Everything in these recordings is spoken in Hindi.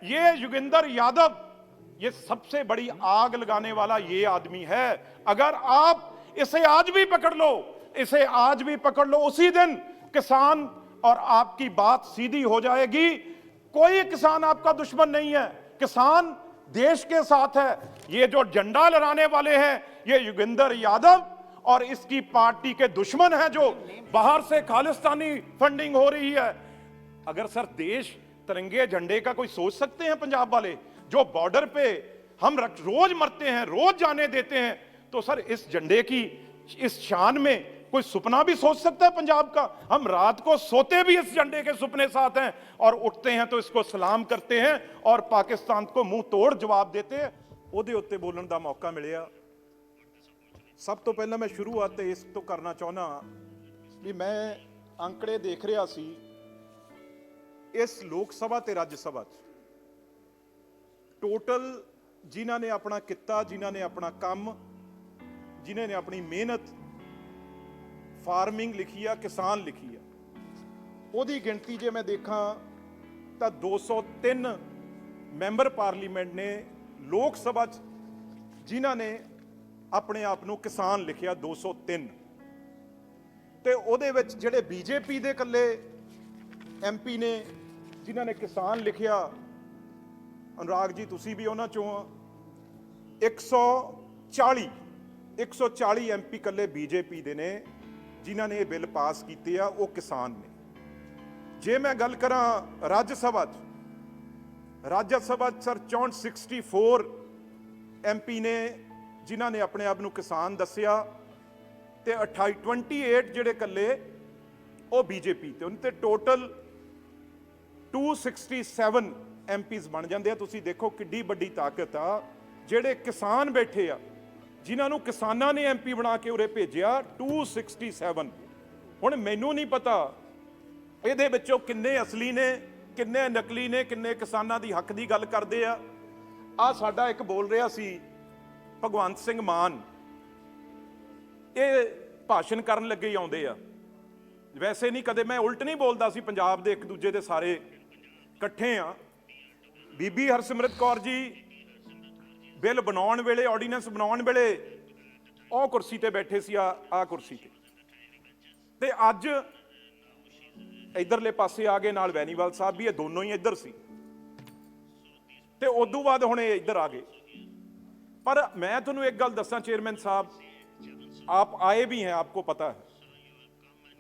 ये योगेंद्र यादव, ये सबसे बड़ी आग लगाने वाला ये आदमी है। अगर आप इसे आज भी पकड़ लो, इसे आज भी पकड़ लो, उसी दिन किसान और आपकी बात सीधी हो जाएगी। कोई किसान आपका दुश्मन नहीं है, किसान देश के साथ है। ये जो झंडा लहराने वाले हैं, ये योगेंद्र यादव और इसकी पार्टी के दुश्मन हैं, जो बाहर से खालिस्तानी फंडिंग हो रही है। अगर सर देश तिरंगे झंडे का कोई सोच सकते हैं पंजाब वाले, जो बॉर्डर पे हम रोज मरते हैं, रोज जाने देते हैं, तो सर इस झंडे की इस शान में कोई सपना भी सोच सकता है पंजाब का? हम रात को सोते भी इस झंडे के सपने साथ हैं और उठते हैं तो इसको सलाम करते हैं और पाकिस्तान को मुंह तोड़ जवाब देते हैं। ਉਹਦੇ ਉੱਤੇ ਬੋਲਣ ਦਾ ਮੌਕਾ ਮਿਲਿਆ। ਸਭ ਤੋਂ ਪਹਿਲਾਂ ਮੈਂ ਸ਼ੁਰੂਆਤ ਇਸ ਤੋਂ ਕਰਨਾ ਚਾਹੁੰਦਾ ਵੀ ਮੈਂ ਅੰਕੜੇ ਦੇਖ ਰਿਹਾ ਸੀ ਇਸ ਲੋਕ ਸਭਾ ਤੇ ਰਾਜ ਸਭਾ 'ਚ ਟੋਟਲ ਜਿਨ੍ਹਾਂ ਨੇ ਆਪਣਾ ਕਿੱਤਾ, ਜਿਨ੍ਹਾਂ ਨੇ ਆਪਣਾ ਕੰਮ, ਜਿਨ੍ਹਾਂ ਨੇ ਆਪਣੀ ਮਿਹਨਤ, ਫਾਰਮਿੰਗ ਲਿਖੀ ਆ, ਕਿਸਾਨ ਲਿਖੀ ਆ, ਉਹਦੀ ਗਿਣਤੀ ਜੇ ਮੈਂ ਦੇਖਾਂ ਤਾਂ 203 ਮੈਂਬਰ ਪਾਰਲੀਮੈਂਟ ਨੇ ਲੋਕ ਸਭਾ 'ਚ ਜਿਨ੍ਹਾਂ ਨੇ ਆਪਣੇ ਆਪ ਨੂੰ ਕਿਸਾਨ ਲਿਖਿਆ 203, ਤੇ ਉਹਦੇ ਵਿੱਚ ਜਿਹੜੇ ਬੀਜੇਪੀ ਦੇ ਇਕੱਲੇ ਐਮਪੀ ਨੇ ਜਿਨ੍ਹਾਂ ਨੇ ਕਿਸਾਨ ਲਿਖਿਆ, अनुराग जी तुसी भी उन्हां चों 140 एमपी कल्ले बीजेपी दे ने जिन्हां ने बिल पास कीते आ, वो किसान ने। जे मैं गल करां राज्य सभा सर 64 एमपी ने जिन्हां ने अपने आप नूं किसान दस्सिया, ते 28 जिहड़े कल्ले वो बीजेपी ते उन्हां ते टोटल 267 एमपीज़ बन जाते हैं। तुसी देखो किड्डी बड़ी ताकत आ, जेड़े किसान बैठे आ, जिन्होंने किसानां ने एमपी बना के उरे भेजिया 267। हुण मैनू नहीं पता इहदे विचों किन्ने असली ने, किन्ने नकली ने, किन्ने किसानां दी हक दी गल करदे आ। आ साडा एक बोल रहा सी भगवंत सिंह मान, ये भाषण करन लगे ही आउंदे आ। वैसे नहीं कदे मैं उल्ट नहीं बोलदा सी, पंजाब दे एक दूजे दे सारे इकट्ठे आ। बीबी हरसिमरत कौर जी बिल बनाउण वेले, ऑर्डीनेंस बनाउण वेले ਉਹ ਕੁਰਸੀ ਤੇ ਬੈਠੇ ਸੀ, ਆ ਕੁਰਸੀ ਤੇ ਅੱਜ ਇਧਰਲੇ ਪਾਸੇ ਆ ਗਏ, ਨਾਲ ਵੈਨੀਵਾਲ ਸਾਹਿਬ ਵੀ, ਇਹ ਦੋਨੋਂ ਹੀ ਇੱਧਰ ਸੀ, ਤੇ ਉਦੋਂ ਬਾਅਦ ਹੁਣ ਇਹ ਇੱਧਰ ਆ ਗਏ। पर मैं ਤੁਹਾਨੂੰ एक गल दसा चेयरमैन साहब, आप आए भी हैं, आपको पता है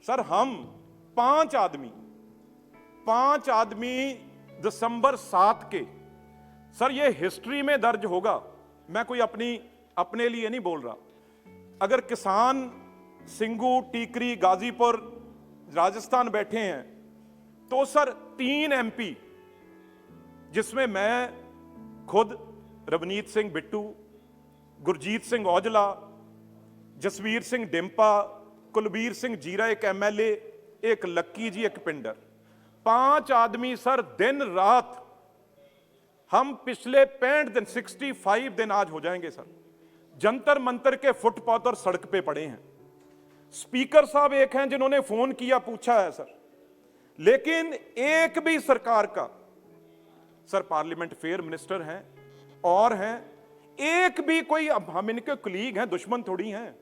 सर, हम 5 आदमी दिसंबर 7 के, सर ये हिस्ट्री में दर्ज होगा। मैं कोई अपने लिए नहीं बोल रहा। अगर किसान सिंगू, टीकरी, गाजीपुर, राजस्थान बैठे हैं तो सर 3 एमपी, जिसमें मैं खुद, रवनीत सिंह बिट्टू, गुरजीत सिंह औजला, जसवीर सिंह डिंपा, कुलबीर सिंह जीरा एक MLA, एक लक्की जी एक पिंडर, 5 आदमी सर दिन रात, हम पिछले 65 दिन 65 दिन आज हो जाएंगे सर, जंतर मंतर के फुटपाथ और सड़क पे पड़े हैं। स्पीकर साहब एक हैं जिन्होंने फोन किया, पूछा है सर, लेकिन एक भी सरकार का, सर पार्लियामेंट फेयर मिनिस्टर हैं और हैं, एक भी कोई, अब हम इनके कुलीग हैं, दुश्मन थोड़ी हैं।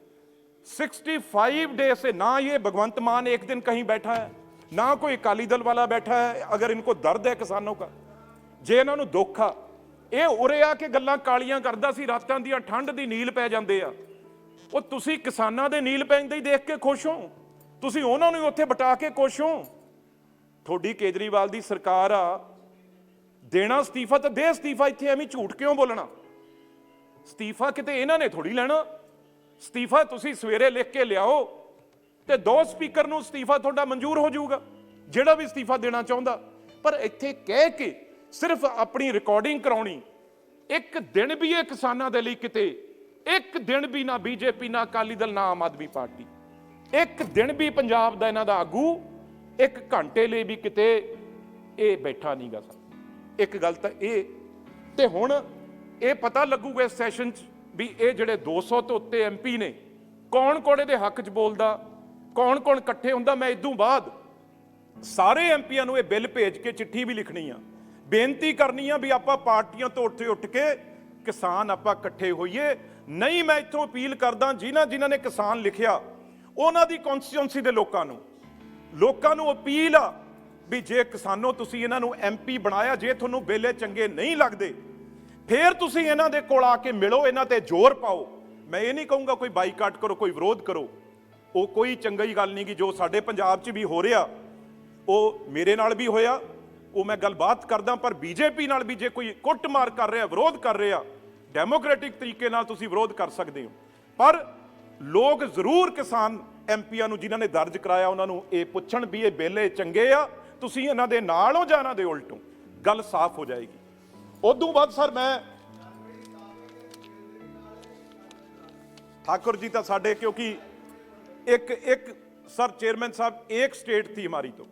65 डे से ना ये भगवंत मान एक दिन कहीं बैठा है, ना कोई अकाली दल वाला बैठा है। अगर इनको दर्द है किसानों का, जे इन्होंने दुख आ, ये उरे आके गल्लां कालियां करदा सी, रातां दी ठंड दी नील पै जांदे आ। ਉਹ ਤੁਸੀਂ ਕਿਸਾਨਾਂ ਦੇ ਨੀਲ ਪੈਂਦੇ ਹੀ ਦੇਖ ਕੇ ਖੁਸ਼ ਹੋ, ਤੁਸੀਂ ਉਹਨਾਂ ਨੂੰ ਉੱਥੇ ਬਟਾ ਕੇ ਖੁਸ਼ ਹੋ। ਤੁਹਾਡੀ ਕੇਜਰੀਵਾਲ ਦੀ ਸਰਕਾਰ ਆ, ਦੇਣਾ ਅਸਤੀਫਾ ਤਾਂ ਦੇ ਅਸਤੀਫਾ, ਇੱਥੇ ਐਵੇਂ ਝੂਠ ਕਿਉਂ ਬੋਲਣਾ? ਅਸਤੀਫਾ ਕਿਤੇ ਇਹਨਾਂ ਨੇ ਥੋੜੀ ਲੈਣਾ, ਅਸਤੀਫਾ ਤੁਸੀਂ ਸਵੇਰੇ ਲਿਖ ਕੇ ਲਿਆਓ ਤੇ 2 ਸਪੀਕਰ ਨੂੰ ਅਸਤੀਫਾ ਤੁਹਾਡਾ ਮਨਜ਼ੂਰ ਹੋ ਜਾਊਗਾ, ਜਿਹੜਾ ਵੀ ਅਸਤੀਫਾ ਦੇਣਾ ਚਾਹੁੰਦਾ। ਪਰ ਇੱਥੇ ਕਹਿ ਕੇ ਸਿਰਫ ਆਪਣੀ ਰਿਕਾਰਡਿੰਗ ਕਰਾਉਣੀ, ਇੱਕ ਦਿਨ ਵੀ ਇਹ ਕਿਸਾਨਾਂ ਦੇ ਲਈ ਕਿਤੇ, ਇੱਕ ਦਿਨ ਵੀ ਨਾ ਬੀਜੇਪੀ, ਨਾ ਅਕਾਲੀ ਦਲ, ਨਾ ਆਮ ਆਦਮੀ ਪਾਰਟੀ, ਇੱਕ ਦਿਨ ਵੀ ਪੰਜਾਬ ਦਾ ਇਹਨਾਂ ਦਾ ਆਗੂ 1 ਘੰਟੇ ਲਈ ਵੀ ਕਿਤੇ ਇਹ ਬੈਠਾ ਨਹੀਂ ਗਾ ਸਰ। ਇੱਕ ਗੱਲ ਤਾਂ ਇਹ, ਤੇ ਹੁਣ ਇਹ ਪਤਾ ਲੱਗੂਗਾ ਇਸ ਸੈਸ਼ਨ 'ਚ ਵੀ ਇਹ ਜਿਹੜੇ 200 ਤੋਂ ਉੱਤੇ MP ਨੇ, ਕੌਣ ਕੌਣ ਇਹਦੇ ਹੱਕ 'ਚ ਬੋਲਦਾ, ਕੌਣ ਕੌਣ ਇਕੱਠੇ ਹੁੰਦਾ। ਮੈਂ ਇਦੋਂ ਬਾਅਦ ਸਾਰੇ MPਆਂ ਨੂੰ ਇਹ ਬਿੱਲ ਭੇਜ ਕੇ ਚਿੱਠੀ ਵੀ ਲਿਖਣੀ ਆ ਬੇਨਤੀ ਕਰਨੀ ਆ ਵੀ ਆਪਾਂ ਪਾਰਟੀਆਂ ਤੋਂ ਉੱਠ ਕੇ ਕਿਸਾਨ ਆਪਾਂ ਇਕੱਠੇ ਹੋਈਏ। ਨਹੀਂ, ਮੈਂ ਇੱਥੋਂ ਅਪੀਲ ਕਰਦਾ ਜਿਨ੍ਹਾਂ ਨੇ ਕਿਸਾਨ ਲਿਖਿਆ ਉਹਨਾਂ ਦੀ ਕਨਸਟੀਟਿਊਂਸੀ ਦੇ ਲੋਕਾਂ ਨੂੰ ਅਪੀਲ ਆ ਵੀ ਜੇ ਕਿਸਾਨੋ ਤੁਸੀਂ ਇਹਨਾਂ ਨੂੰ ਐਮਪੀ ਬਣਾਇਆ, ਜੇ ਤੁਹਾਨੂੰ ਬਿੱਲ ਚੰਗੇ ਨਹੀਂ ਲੱਗਦੇ ਫਿਰ ਤੁਸੀਂ ਇਹਨਾਂ ਦੇ ਕੋਲ ਆ ਕੇ ਮਿਲੋ, ਇਹਨਾਂ ਤੇ ਜ਼ੋਰ ਪਾਓ। ਮੈਂ ਇਹ ਨਹੀਂ ਕਹੂੰਗਾ ਕੋਈ ਬਾਈਕਾਟ ਕਰੋ, ਕੋਈ ਵਿਰੋਧ ਕਰੋ, ਉਹ ਕੋਈ ਚੰਗੀ ਗੱਲ ਨਹੀਂ। ਕਿ ਜੋ ਸਾਡੇ ਪੰਜਾਬ 'ਚ ਵੀ ਹੋ ਰਿਹਾ ਉਹ ਮੇਰੇ ਨਾਲ ਵੀ ਹੋਇਆ, ਉਹ ਮੈਂ ਗੱਲਬਾਤ ਕਰਦਾ। ਪਰ ਬੀਜੇਪੀ ਨਾਲ ਵੀ ਜੇ ਕੋਈ ਕੁੱਟਮਾਰ ਕਰ ਰਿਹਾ, ਵਿਰੋਧ ਕਰ ਰਿਹਾ, ਡੈਮੋਕ੍ਰੈਟਿਕ ਤਰੀਕੇ ਨਾਲ ਤੁਸੀਂ ਵਿਰੋਧ ਕਰ ਸਕਦੇ ਹੋ। ਪਰ ਲੋਕ ਜ਼ਰੂਰ ਕਿਸਾਨ ਐਮਪੀਆਂ ਨੂੰ ਜਿਨ੍ਹਾਂ ਨੇ ਦਰਜ ਕਰਾਇਆ ਉਹਨਾਂ ਨੂੰ ਇਹ ਪੁੱਛਣ ਵੀ ਇਹ ਬਿੱਲ ਚੰਗੇ ਆ, ਤੁਸੀਂ ਇਹਨਾਂ ਦੇ ਨਾਲ ਹੋ ਜਾਂ ਇਹਨਾਂ ਦੇ ਉਲਟੋ, ਗੱਲ ਸਾਫ਼ ਹੋ ਜਾਏਗੀ। ਉਦੋਂ ਬਾਅਦ ਸਰ ਮੈਂ ठाकुर जी तो साढ़े, क्योंकि एक सर चेयरमैन साहब एक स्टेट थी हमारी, तो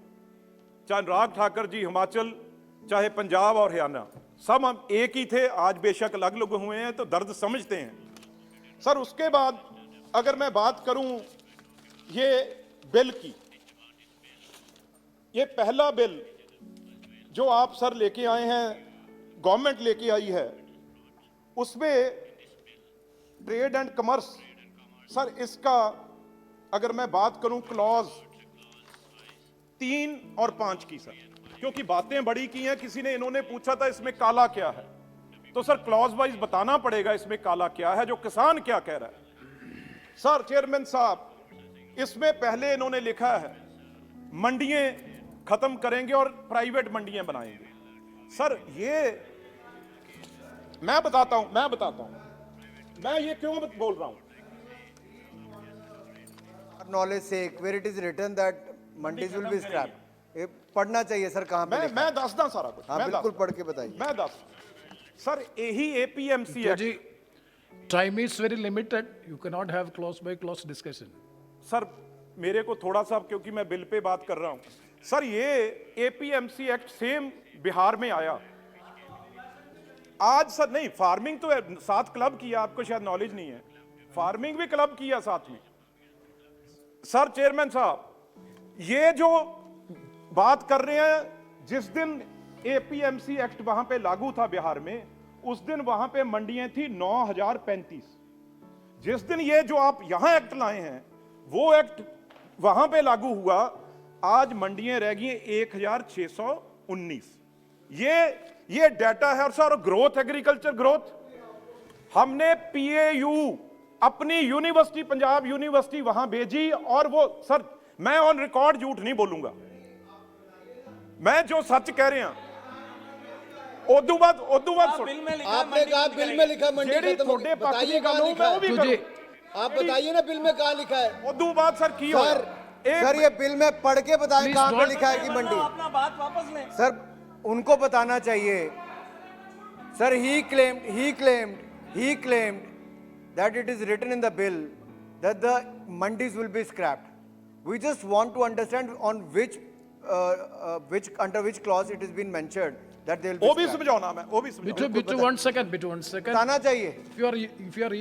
चाहे अनुराग ठाकुर जी हिमाचल, चाहे पंजाब और हरियाणा, सब हम एक ही थे। आज बेशक अलग अलग हुए हैं तो दर्द समझते हैं सर। उसके बाद अगर मैं बात करूं ये बिल की, ये पहला बिल जो आप सर लेके आए हैं, गवर्नमेंट लेके आई है, उसमें ट्रेड एंड कमर्स सर, इसका अगर मैं बात करूं क्लॉज 3 और 5 की सर, क्योंकि बातें बड़ी की हैं। किसी ने इन्होंने पूछा था इसमें काला क्या है, तो सर क्लॉज वाइज बताना पड़ेगा इसमें काला क्या है, जो किसान क्या कह रहा है। सर चेयरमैन साहब, इसमें पहले इन्होंने लिखा है मंडियां खत्म करेंगे और प्राइवेट मंडियां बनाएंगे। सर ये मैं बताता हूं मैं ये क्यों बोल रहा हूं। नॉलेज से where it is written that mandis will be scrapped, ये पढ़ना चाहिए सर। कहां पे मैं दसदा सारा कुछ। हाँ, बिल्कुल पढ़ के बताइए। मैं दस सर यही APMC act, time is very limited, you can not have clause by clause discussion. Sir मेरे को थोड़ा सा, क्योंकि मैं बिल पे बात कर रहा हूं सर, ये एपीएमसी एक्ट सेम बिहार में आया आज सर। नहीं, फार्मिंग तो साथ क्लब किया, आपको शायद नॉलेज नहीं है, फार्मिंग भी क्लब किया साथ में। सर चेयरमैन साहब, ये जो बात कर रहे हैं, जिस दिन एपीएमसी एक्ट वहां पे लागू था बिहार में, उस दिन वहां पे मंडियां थी 9035। जिस दिन ये जो आप यहां एक्ट लाए हैं वो एक्ट वहां पे लागू हुआ, आज मंडियां रह गई 1619। ये डाटा है। और सर ग्रोथ, एग्रीकल्चर ग्रोथ, हमने पीएयू अपनी यूनिवर्सिटी, पंजाब यूनिवर्सिटी वहां भेजी, और वो सर मैं ऑन रिकॉर्ड झूठ नहीं बोलूंगा, मैं जो सच कह रहे हैं। उदू बाद आपने कहा बिल में लिखा मंडी खत्म, बताइए कहां लिखा है। आप बताइए ना बिल में कहां लिखा है। उदू बाद सर की हो सर ये बिल में पढ़ के बताएं कहां पे लिखा है कि मंडी। अपना बात वापस लें सर, उनको बताना चाहिए। Sir he claimed that it is written in the bill that the mandis will be scrapped. We just want to understand on which under which clause it has been mentioned that they will be वो भी scrapped. समझाना मैं, वो भी समझाना। Bittu one second. बताना चाहिए। If you are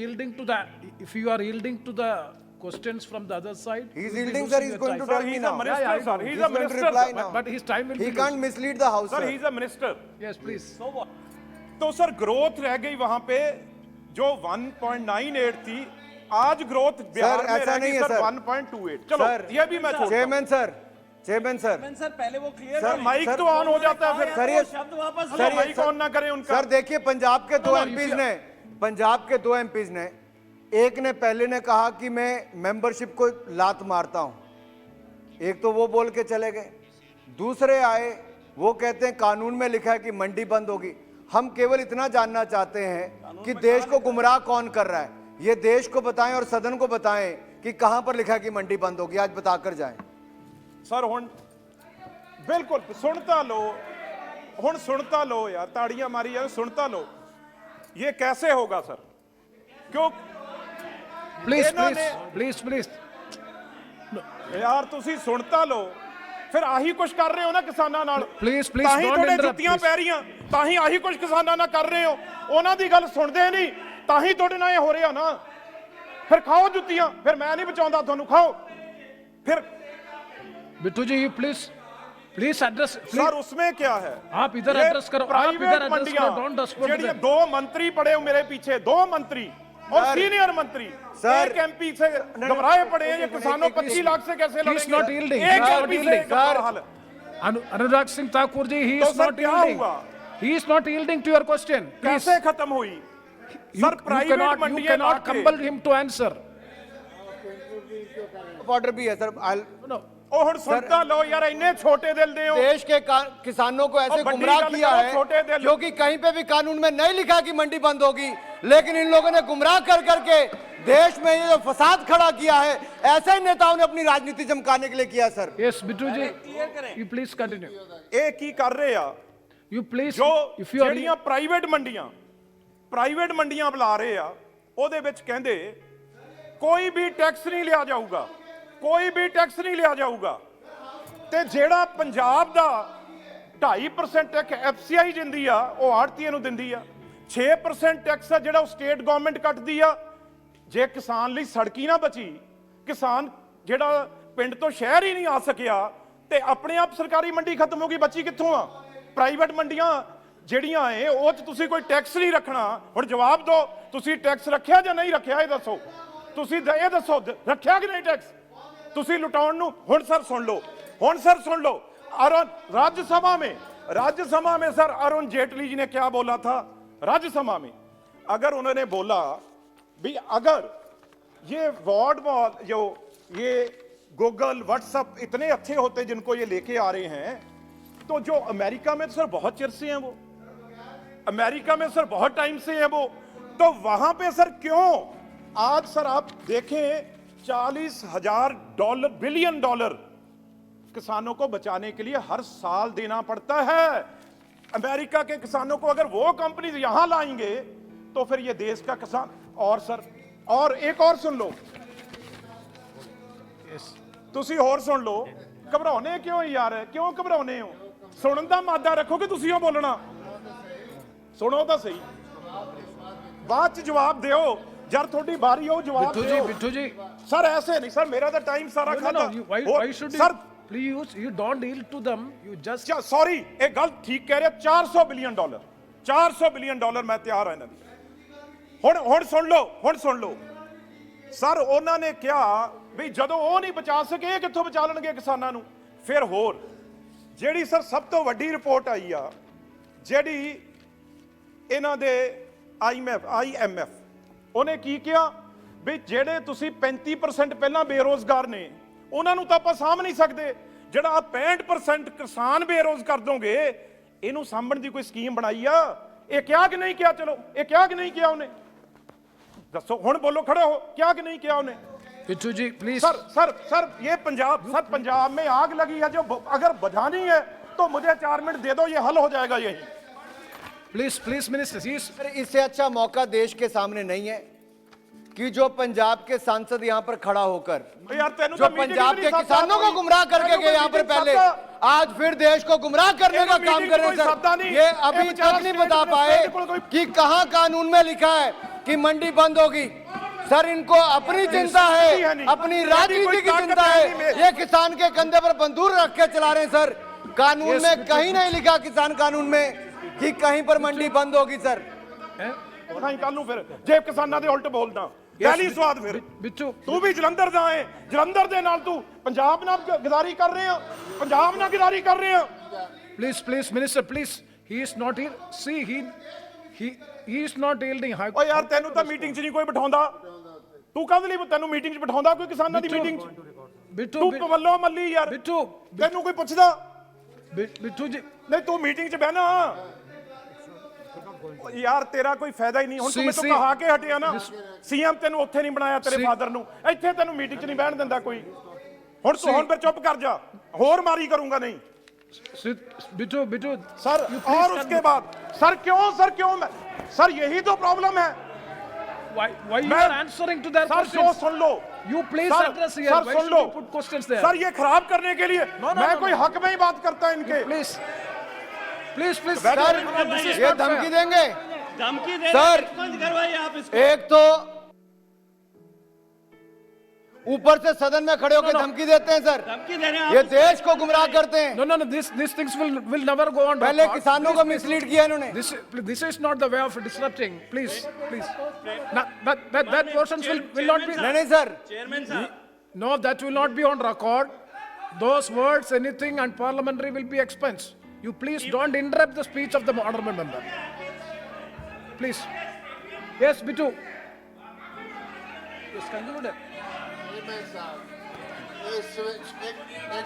yielding to the questions from the other side, He is yielding, sir. He is going to tell me He's a now. minister, sir. He's He a is going to minister, reply sir. now. but his time will He be can't mislead the house, sir sir. He is a minister. yes please। so what? तो सर ग्रोथ रह गई वहां पे जो 1.98 थी, आज ग्रोथ बिहार में ऐसा रह नहीं गई है, सर सर। 1.28। चलो सर, ये भी मैं छोड़ता चेयरमैन सर, सर पहले वो क्लियर सर, माइक सर, तो ऑन हो जाता है फिर। सर ये शब्द वापस सर, लें। माइक ऑन ना करें उनका। सर देखिए, पंजाब के दो No, no, एमपीज if ने, पंजाब के दो एमपीज ने, एक ने पहले ने कहा कि मैं मेंबरशिप को लात मारता हूं, एक तो वो बोल के चले गए। दूसरे आए, वो कहते हैं कानून में लिखा है कि मंडी बंद होगी। हम केवल इतना जानना चाहते हैं कि देश को गुमराह कौन कर रहा है, ये देश को बताएं और सदन को बताएं कि कहां पर लिखा है कि मंडी बंद होगी, आज बताकर जाएं। सर हुण बिल्कुल सुनता लो, हुण सुनता लो यार, ताड़ियां मारी जाए, सुनता लो। ये कैसे होगा सर? क्यों प्लीज यार तुसी सुनता लो, फिर आही कुछ कर रहे हो ना किसानां नाल। Please, ताही don't थोड़े interrupt, जुत्तियां please. पै रहीਆਂ, ताही आही कुछ किसानां नाल कर रहे हो, ਉਹਨਾਂ ਦੀ ਗੱਲ ਸੁਣਦੇ ਨਹੀਂ, ਤਾही ਤੁਹਾਡੇ ਨਾਲ ਇਹ ਹੋ ਰਿਹਾ ਨਾ। ਫਿਰ ਖਾਓ ਜੁੱਤੀਆਂ, ਫਿਰ ਮੈਂ ਨਹੀਂ ਬਚਾਉਂਦਾ ਤੁਹਾਨੂੰ, ਖਾਓ ਫਿਰ। बिट्टू जी, you please Please address. Please. Sir उसमें क्या है? आप इधर ये address करो, आप प्राइवेट इधर address मंडियां, करो, don't dispute जेड़ियां them. 2 मंत्री पड़े हो मेरे पीछे, 2 मंत्री और सर, सीनियर मंत्री, सर, एक एमपी से घबराए पड़े हैं, ये किसानों 25 लाख से कैसे लड़ेंगे? He's not yielding. एक He's not एमपी से yielding. क्या हाल है? Anurag Singh Thakur ji, he तो is सर not क्या yielding. हुआ? He is not yielding to your question. Please. कैसे खत्म हुई? You, sir you private cannot मंडियां लाके compel him to answer. Order भी है सर। No. ਉਹ ਹੁਣ ਸੁਣਤਾ ਲਓ ਯਾਰ, ਇੰਨੇ ਛੋਟੇ ਦਿਲ ਦੇ ਹੋ। देश के किसानों को ऐसे और बड़ी गुमराह गल किया करो, है छोटे दिल। क्योंकि कहीं पे भी कानून में नहीं लिखा कि मंडी बंद होगी, लेकिन इन लोगों ने गुमराह कर करके देश में ये जो फसाद खड़ा किया है, ऐसे ही नेताओं ने अपनी राजनीति चमकाने के लिए किया sir. Yes, Bittu ji, clear करें। you please continue. ਇਹ ਕੀ ਕਰ ਰਹੇ ਆ? You please, ਜੋ if you are. ਜਿਹੜੀਆਂ ਪ੍ਰਾਈਵੇਟ ਮੰਡੀਆਂ ਬੁਲਾ ਰਹੇ ਆ, ਉਹਦੇ ਵਿੱਚ ਕਹਿੰਦੇ ਕੋਈ ਵੀ ਟੈਕਸ ਨਹੀਂ ਲਿਆ ਜਾਊਗਾ, ਕੋਈ ਵੀ ਟੈਕਸ ਨਹੀਂ ਲਿਆ ਜਾਊਗਾ, ਤੇ ਜਿਹੜਾ ਪੰਜਾਬ ਦਾ 2.5% ਟੈਕਸ ਐਫਸੀਆਈ ਦਿੰਦੀ ਆ, ਉਹ ਆੜਤੀਆਂ ਨੂੰ ਦਿੰਦੀ ਆ। 6% ਟੈਕਸ ਆ ਜਿਹੜਾ ਉਹ ਸਟੇਟ ਗਵਰਨਮੈਂਟ ਕੱਟਦੀ ਆ। ਜੇ ਕਿਸਾਨ ਲਈ ਸੜਕੀ ਨਾ ਬਚੀ, ਕਿਸਾਨ ਜਿਹੜਾ ਪਿੰਡ ਤੋਂ ਸ਼ਹਿਰ ਹੀ ਨਹੀਂ ਆ ਸਕਿਆ, ਤੇ ਆਪਣੇ ਆਪ ਸਰਕਾਰੀ ਮੰਡੀ ਖਤਮ ਹੋ ਗਈ, ਬਚੀ ਕਿੱਥੋਂ ਆ? ਪ੍ਰਾਈਵੇਟ ਮੰਡੀਆਂ ਜਿਹੜੀਆਂ ਏ ਉਹ 'ਚ ਤੁਸੀਂ ਕੋਈ ਟੈਕਸ ਨਹੀਂ ਰੱਖਣਾ। ਹੁਣ ਜਵਾਬ ਦਿਓ, ਤੁਸੀਂ ਟੈਕਸ ਰੱਖਿਆ ਜਾਂ ਨਹੀਂ ਰੱਖਿਆ, ਇਹ ਦੱਸੋ। ਤੁਸੀਂ ਇਹ ਦੱਸੋ, ਰੱਖਿਆ ਕਿ ਨਹੀਂ ਟੈਕਸ? ਤੁਸੀਂ ਲੁਟਾਉਣ ਨੂੰ। ਹੁਣ ਸਰ ਸੁਣ ਲਓ, ਹੁਣ सर सुन लो, अरुण राज्यसभा में सर अरुण जेटली जी ने क्या बोला था राज्यसभा में? अगर उन्होंने बोला भी अगर ये वर्ड वॉल जो ये गूगल व्हाट्सएप इतने अच्छे होते जिनको ये लेके आ रहे हैं, तो जो अमेरिका में सर बहुत चिर से हैं, वो अमेरिका में सर बहुत टाइम से है वो, तो वहां पे सर क्यों आज सर आप देखें $40,000 बिलियन डॉलर किसानों को बचाने के लिए हर साल देना पड़ता है। अमेरिका के किसानों को अगर वो कंपनी यहां लाएंगे तो फिर ये देश का किसान। और सर और एक और सुन लो, तुसी और सुन लो, घबराने क्यों यार, क्यों घबराने हो? सुनन दा मादा रखो कि तुसी हो बोलना, सुनो तो सही, बाद च जवाब दियो जब थोड़ी बारी हो, जवाब दियो। Bittu ji. सर ऐसे नहीं सर, मेरा तो टाइम सारा No, खाता। why should you? Sir Please, you don't yield to them. You just. Sorry, एक गल ठीक कह रहे, $400 बिलियन, $400 बिलियन मैं तैयार ਹਾਂ ਇਹਨਾਂ ਦੀ। ਹੁਣ ਸੁਣ ਲਓ ਸਰ, ਉਹਨਾਂ ਨੇ ਕਿਹਾ ਵੀ ਜਦੋਂ ਉਹ ਨਹੀਂ ਬਚਾ ਸਕੇ, ਇਹ ਕਿੱਥੋਂ ਬਚਾ ਲੈਣਗੇ ਕਿਸਾਨਾਂ ਨੂੰ? ਫਿਰ ਹੋਰ ਜਿਹੜੀ ਸਰ ਸਭ ਤੋਂ ਵੱਡੀ ਰਿਪੋਰਟ ਆਈ ਆ, ਜਿਹੜੀ ਇਹਨਾਂ ਦੇ IMF ਉਹਨੇ ਕੀ ਕਿਹਾ ਵੀ ਜਿਹੜੇ ਤੁਸੀਂ 35% ਪਹਿਲਾਂ ਬੇਰੋਜ਼ਗਾਰ ਨੇ, ਉਹਨਾਂ ਨੂੰ ਤਾਂ ਆਪਾਂ ਸਾਂਭ ਨਹੀਂ ਸਕਦੇ, ਜਿਹੜਾ 65% ਕਿਸਾਨ ਬੇਰੋਜ਼ ਕਰ ਦੋਗੇ, ਇਹਨੂੰ ਸਾਂਭਣ ਦੀ ਕੋਈ ਸਕੀਮ ਬਣਾਈ ਆ? ਇਹ ਕਿਹਾ ਕਿ ਨਹੀਂ ਕਿਹਾ? ਚਲੋ ਇਹ ਕਿਹਾ ਕਿ ਨਹੀਂ ਕਿਹਾ ਉਹਨੇ? ਦੱਸੋ, ਹੁਣ ਬੋਲੋ, ਖੜੇ ਹੋ, ਕਿਹਾ कि नहीं किया ਉਹਨੇ? Bittu ji, please. सर ये पंजाब में आग लगी है, जो अगर बुझानी है तो मुझे 4 मिनट दे दो, ये हल हो जाएगा यही। Please, minister. Yes. इससे अच्छा मौका देश के सामने नहीं है कि जो पंजाब के सांसद यहाँ पर खड़ा होकर यार तेनू जो तो मीटिंग पंजाब भी के नहीं किसानों को साथ गुमराह करके तेनू गए यहाँ पर मीटिंग पहले, साथ आज फिर देश को गुमराह करने का तेनू काम मीटिंग कर रहे कोई हैं साधा सर। नहीं। ये ये अभी बेचारा तक नहीं स्टेट बता मिनिस्टर पाए को कोई- कि कहाँ कानून में लिखा है कि मंडी बंद होगी। सर इनको अपनी चिंता है, अपनी राजनीति की चिंता है, ये किसान के कंधे पर बंदूक रख के चला रहे हैं सर। कानून में कहीं नहीं लिखा, किसान कानून में, कि कहीं पर मंडी बंद होगी सर। ਕੱਲ ਨੂੰ ਫਿਰ ਜੇ ਕਿਸਾਨਾਂ ਦੇ ਉਲਟ ਬੋਲਦਾ ਲੈ ਲਈ ਸਵਾਦ। ਫਿਰ Bittu. ਤੂੰ ਵੀ ਜਲੰਧਰ ਦਾ ਹੈ, ਜਲੰਧਰ ਦੇ ਨਾਲ ਤੂੰ ਪੰਜਾਬ ਨਾਲ ਗਦਾਰੀ ਕਰ ਰਹੇ ਆ, ਪੰਜਾਬ ਨਾਲ ਗਦਾਰੀ ਕਰ ਰਹੇ ਆ। Please, minister, please. He is not here. See, he is not yielding. ਓ ਯਾਰ ਤੈਨੂੰ ਤਾਂ ਮੀਟਿੰਗ 'ਚ ਨਹੀਂ ਕੋਈ ਬਿਠਾਉਂਦਾ, ਤੂੰ ਕਾਹਦੇ ਲਈ ਤੈਨੂੰ ਮੀਟਿੰਗ 'ਚ ਬਿਠਾਉਂਦਾ ਕੋਈ ਕਿਸਾਨਾਂ ਦੀ ਮੀਟਿੰਗ 'ਚ? Bittu. ਤੂੰ ਕਮੱਲੋ ਮੱਲੀ ਯਾਰ, Bittu. ਤੈਨੂੰ ਕੋਈ ਪੁੱਛਦਾ Bittu ji. ਨਹੀਂ? ਤੂੰ ਮੀਟਿੰਗ 'ਚ ਬਹਿਣਾ ਯਾਰ, ਤੇਰਾ ਕੋਈ ਫਾਇਦਾ ਹੀ ਨਹੀਂ। ਹੁਣ ਤੂੰ ਮੈਨੂੰ See, ਕਹਾ ਕੇ ਹਟਿਆ ਨਾ, ਸੀਐਮ ਤੈਨੂੰ ਉੱਥੇ ਨਹੀਂ ਬਣਾਇਆ ਤੇਰੇ See. ਫਾਦਰ ਨੂੰ, ਇੱਥੇ ਤੈਨੂੰ ਮੀਟਿੰਗ 'ਚ ਨਹੀਂ ਬਹਿਣ ਦਿੰਦਾ ਕੋਈ। ਹੁਣ ਤੂੰ ਹੁਣ ਫਿਰ ਚੁੱਪ ਕਰ ਜਾ, ਹੋਰ ਮਾਰੀ ਕਰੂੰਗਾ ਨਹੀਂ Bittu. सर। you please और उसके बाद सर क्यों मैं सर, यही तो प्रॉब्लम है। Why you मैं- are answering to their sir जो questions? Soon low, You please sir, address here. Sir Why soon should low, you put questions there? Sir ये खराब करने के लिए No, मैं no, कोई no. हक में ही बात करता इनके। Please. Please. Sir This is ये not धमकी fair. देंगे धमकी दे सर। बंद करवाइए आप इसको। एक तो ऊपर से सदन में खड़े होकर धमकी देते हैं सर। धमकी देने आप ये देश को गुमराह करते हैं। No, these things will never go on पहले record. किसानों को मिसलीड किया इन्होंने। This is not the way of disrupting. Please. That portions will not be. नहीं सर, चेयरमैन साहब, No, that will not be on record. Those words, anything and parliamentary will be expense. You please don't interrupt the speech of the honorable member. Please. Yes, Bitu. Yes, conclude. एक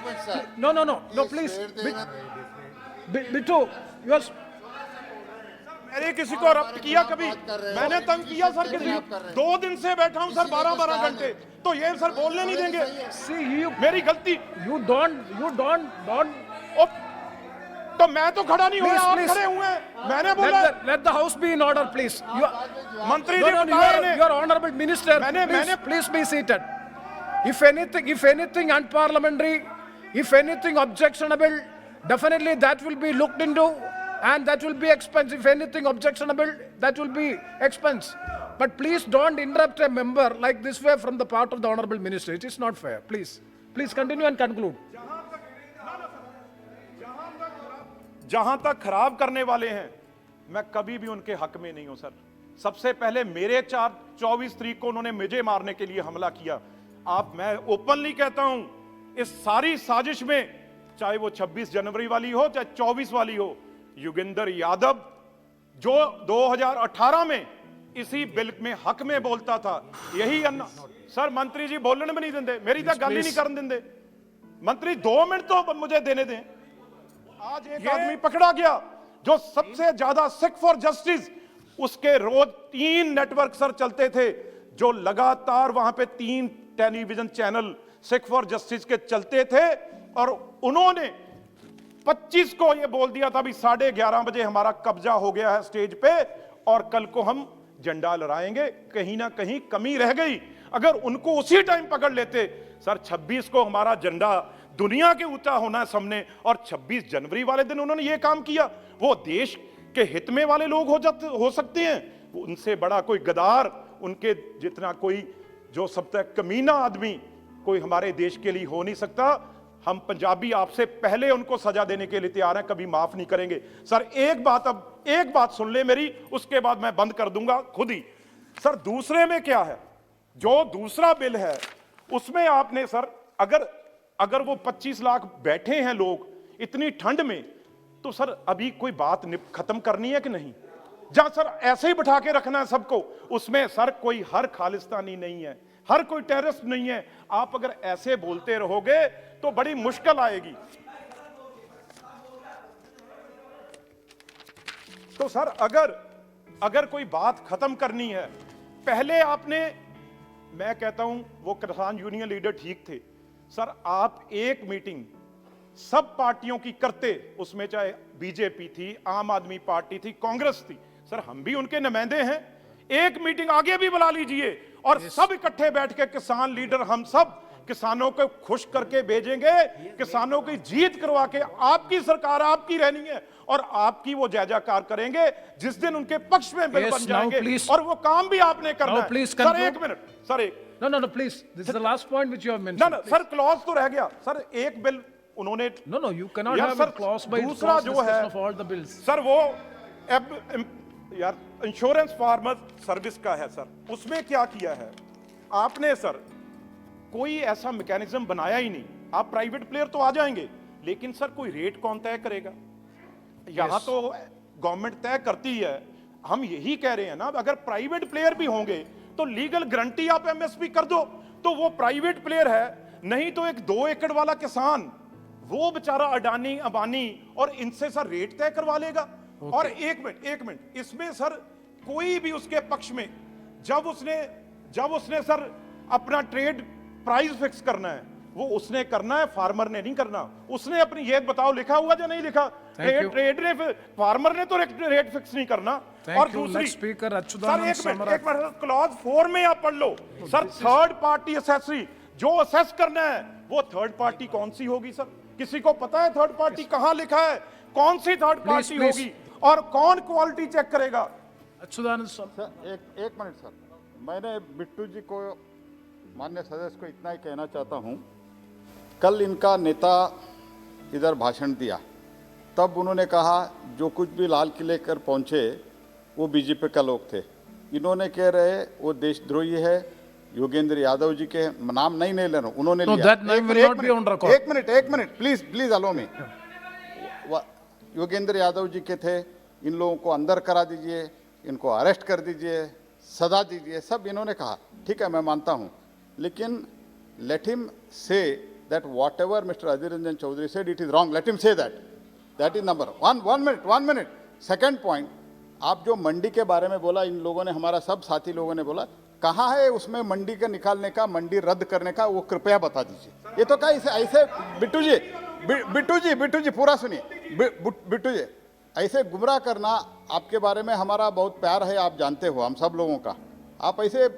minute sir, No, please. Bitu, you are. मैंने किसी को रब्त किया कभी? मैंने तंग किया सर किसी? 2 दिन से बैठा हूं सर 12 घंटे, तो ये सर बोलने नहीं देंगे। See, you मेरी गलती। You don't. ओ, तो मैं तो खड़ा नहीं हुआ, आप Please. खड़े हुए हैं। मैंने बोला Let the house be in order, please. मंत्री No, जी no, बताया इन्हें। your honorable minister. Please be seated. If anything unparliamentary, if anything objectionable, definitely that will be looked into, and that will be expense. If anything objectionable, that will be expense. But please don't interrupt a member like this way from the part of the honorable minister. It is not fair. Please continue and conclude. जहां तक खराब करने वाले हैं, मैं कभी भी उनके हक में नहीं हूं सर। सबसे पहले मेरे 24 तारीख को उन्होंने मुझे मारने के लिए हमला किया। मैं ओपनली कहता हूं, इस सारी साजिश में, चाहे वो 26 जनवरी वाली हो चाहे 24 वाली हो, योगेंद्र यादव जो 2018 में इसी बिल में हक में बोलता था, यही अन्ना सर मंत्री जी बोलने में नहीं देंगे, मेरी तो गल ही नहीं करने देंगे। मंत्री 2 मिनट तो मुझे देने दें। आज एक आदमी पकड़ा गया जो सबसे ज्यादा सिख फॉर जस्टिस, उसके रोज 3 नेटवर्क सर चलते थे, जो लगातार वहां पे 3 television channel Sikh for justice के चलते थे, और उन्होंने 25 को यह बोल दिया था भी 11:30 बजे हमारा कब्जा हो गया है स्टेज पे और कल को हम झंडा लहराएंगे। कहीं ना कहीं कमी रह गई। अगर उनको उसी टाइम पकड़ लेते सर, 26 को हमारा झंडा दुनिया के ऊंचा होना है सामने, और 26 जनवरी वाले दिन उन्होंने ये काम किया। वो देश के हित में वाले लोग हो सकते हैं, उनसे बड़ा कोई गद्दार, उनके जितना कोई जो सब तक कमीना आदमी कोई हमारे देश के लिए हो नहीं सकता। हम पंजाबी आपसे पहले उनको सजा देने के लिए तैयार हैं, कभी माफ नहीं करेंगे। सर एक बात सुन ले मेरी, उसके बाद मैं बंद कर दूंगा खुद ही। सर दूसरे में क्या है, जो दूसरा बिल है उसमें आपने सर, अगर वो 25 लाख बैठे हैं लोग इतनी ठंड में, तो सर अभी कोई बात खत्म करनी है कि नहीं? जहां सर ऐसे ही बिठा के रखना है सबको, उसमें सर कोई हर खालिस्तानी नहीं है, हर कोई टेररिस्ट नहीं है। आप अगर ऐसे बोलते रहोगे तो बड़ी मुश्किल आएगी। तो सर अगर कोई बात खत्म करनी है, पहले आपने, मैं कहता हूं वो किसान यूनियन लीडर ठीक थे सर, आप एक मीटिंग सब पार्टियों की करते, उसमें चाहे बीजेपी थी, आम आदमी पार्टी थी, कांग्रेस थी, सर हम भी उनके नुमाइंदे हैं, एक मीटिंग आगे भी बुला लीजिए और सब इकट्ठे बैठ के किसान लीडर हम सब किसानों को खुश करके भेजेंगे, किसानों की जीत करवा के आपकी सरकार आपकी रहनी है और आपकी वो जय जयकार करेंगे जिस दिन उनके पक्ष में बिल बन जाएंगे, और वो काम भी आपने करना है। सर एक मिनट, सर एक No, please. This is the last point which you have mentioned. ना सर क्लॉज तो रह गया सर, एक बिल उन्होंने No, you cannot have sir, a clause by दूसरा clause जो discussion है of all the bills. Sir वो यार इंश्योरेंस फार्मर सर्विस का है सर, उसमें क्या किया है आपने सर, कोई ऐसा मैकेनिज्म बनाया ही नहीं। आप प्राइवेट प्लेयर तो आ जाएंगे, लेकिन सर कोई रेट कौन तय करेगा? यहां तो गवर्नमेंट तय करती है। हम यही कह रहे हैं ना, अगर प्राइवेट प्लेयर भी होंगे तो लीगल गारंटी आप एमएसपी कर दो, तो वो प्राइवेट प्लेयर है। नहीं तो एक 2 एकड़ वाला किसान, वो बेचारा अडानी अंबानी और इनसे सर रेट तय करवा लेगा। और एक मिनट, इसमें सर कोई भी उसके पक्ष में, जब उसने सर अपना ट्रेड प्राइस फिक्स करना है, वो उसने करना है, फार्मर ने नहीं करना। उसने अपनी ये बताओ लिखा हुआ या नहीं लिखा? ट्रेड ने, फार्मर ने तो रेट फिक्स नहीं करना। और दूसरी स्पीकर सर एक मिनट, क्लॉज 4 में आप पढ़ लो सर, थर्ड पार्टी असेसरी, जो असेस करना है वो थर्ड पार्टी कौन सी होगी सर? किसी को पता है थर्ड पार्टी कहां लिखा है? कौन सी थर्ड पार्टी होगी और कौन क्वालिटी चेक करेगा? अच्युतानंद सर एक मिनट सर, मैंने बिट्टू जी को माननीय सदस्य को इतना ही कहना चाहता हूं, कल इनका नेता इधर भाषण दिया, तब उन्होंने कहा जो कुछ भी लाल किले कर पहुंचे वो बीजेपी का लोग थे। इन्होंने कह रहे वो देशद्रोही है, योगेंद्र यादव जी के नाम नहीं ले रहा हूं, उन्होंने No, लिया। that name will not be on record. एक मिनट प्लीज अलो मी। योगेंद्र यादव जी के थे, इन लोगों को अंदर करा दीजिए, इनको अरेस्ट कर दीजिए, सजा दीजिए, सब इन्होंने कहा। ठीक है, मैं मानता हूं, लेकिन let him say that whatever mister Adhir Ranjan Chowdhury said it is wrong, let him say that is number one minute. Second point, आप जो मंडी के बारे में बोला, इन लोगों ने, हमारा सब साथी लोगों ने बोला, कहाँ है उसमें मंडी का निकालने का, मंडी रद्द करने का, वो कृपया बता दीजिए। ये तो क्या ऐसे बिट्टू जी पूरा सुनिए, बिट्टू जी, ऐसे गुमराह करना, आपके बारे में हमारा बहुत प्यार है, आप जानते हो, हम सब लोगों का, आप ऐसे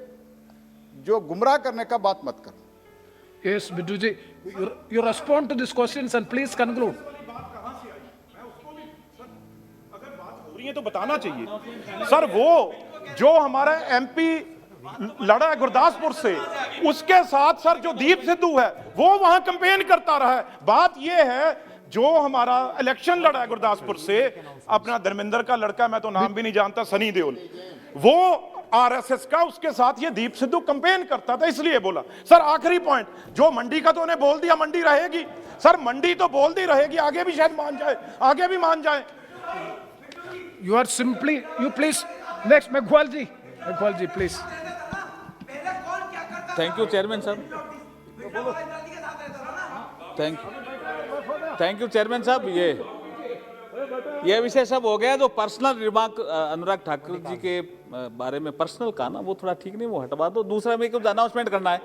जो गुमराह करने का बात मत करो। Yes, Bittu ji, you respond to these questions and please conclude. हो रही है तो बताना चाहिए सर। वो जो हमारा एमपी लड़ा है गुरदासपुर से, उसके साथ सर जो दीप सिद्धू है वो वहां कैंपेन करता रहा है। बात ये है जो हमारा इलेक्शन लड़ा है गुरदासपुर से, अपना धर्मेंद्र का लड़का, मैं तो नाम भी नहीं जानता, सनी देओल, वो आरएसएस का, उसके साथ ये दीप सिद्धू कैंपेन करता था, इसलिए बोला। सर आखिरी पॉइंट, जो मंडी का तो उन्हें बोल दिया मंडी रहेगी, सर मंडी तो बोल दी रहेगी, आगे भी शायद मान जाए, आगे भी मान जाए। You are simply, you please, next, Meghwal ji, please. Thank you chairman साहब, थैंक यू चेयरमैन साहब। ये विषय सब हो गया। जो पर्सनल रिमार्क अनुराग ठाकुर जी के बारे में पर्सनल कहा ना, वो थोड़ा ठीक नहीं, वो हटवा दो। दूसरा में कुछ अनाउंसमेंट करना है,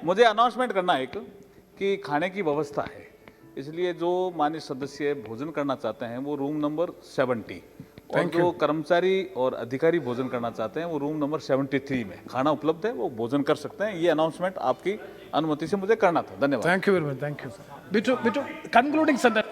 मुझे अनाउंसमेंट करना है एक, कि खाने की व्यवस्था है, इसलिए जो माननीय सदस्य भोजन करना चाहते हैं वो रूम नंबर 70, और जो कर्मचारी और अधिकारी भोजन करना चाहते हैं वो रूम नंबर 73 में खाना उपलब्ध है, वो भोजन कर सकते हैं। ये अनाउंसमेंट आपकी अनुमति से मुझे करना था। धन्यवाद। Thank you very much, thank you. Bittu, concluding sentence.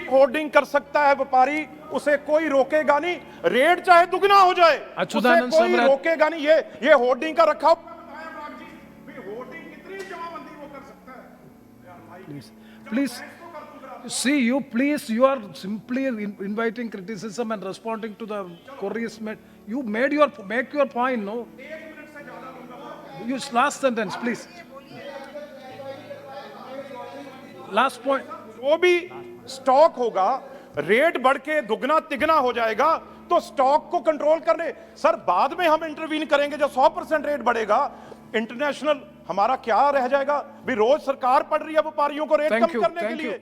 Hoarding कर सकता है व्यापारी, उसे कोई रोकेगा नहीं, रेट चाहे दुगना हो जाए, अच्युतानंद उसे कोई सम्राट। रोकेगा नहीं। ये होर्डिंग का रखा होर्डिंग कितनी जमाबंदी वो कर सकता है। Please, see, you are simply inviting criticism and responding to the queries made. You make your point, no? Use last sentence, please. Last point. जो भी स्टॉक होगा, रेट बढ़ के दुगना तिगना हो जाएगा, तो स्टॉक को कंट्रोल करने, सर बाद में हम इंटरवीन करेंगे। जब 100% रेट बढ़ेगा, इंटरनेशनल हमारा क्या रह जाएगा भी? रोज सरकार पड़ रही है व्यापारियों को रेट कम करने के लिए।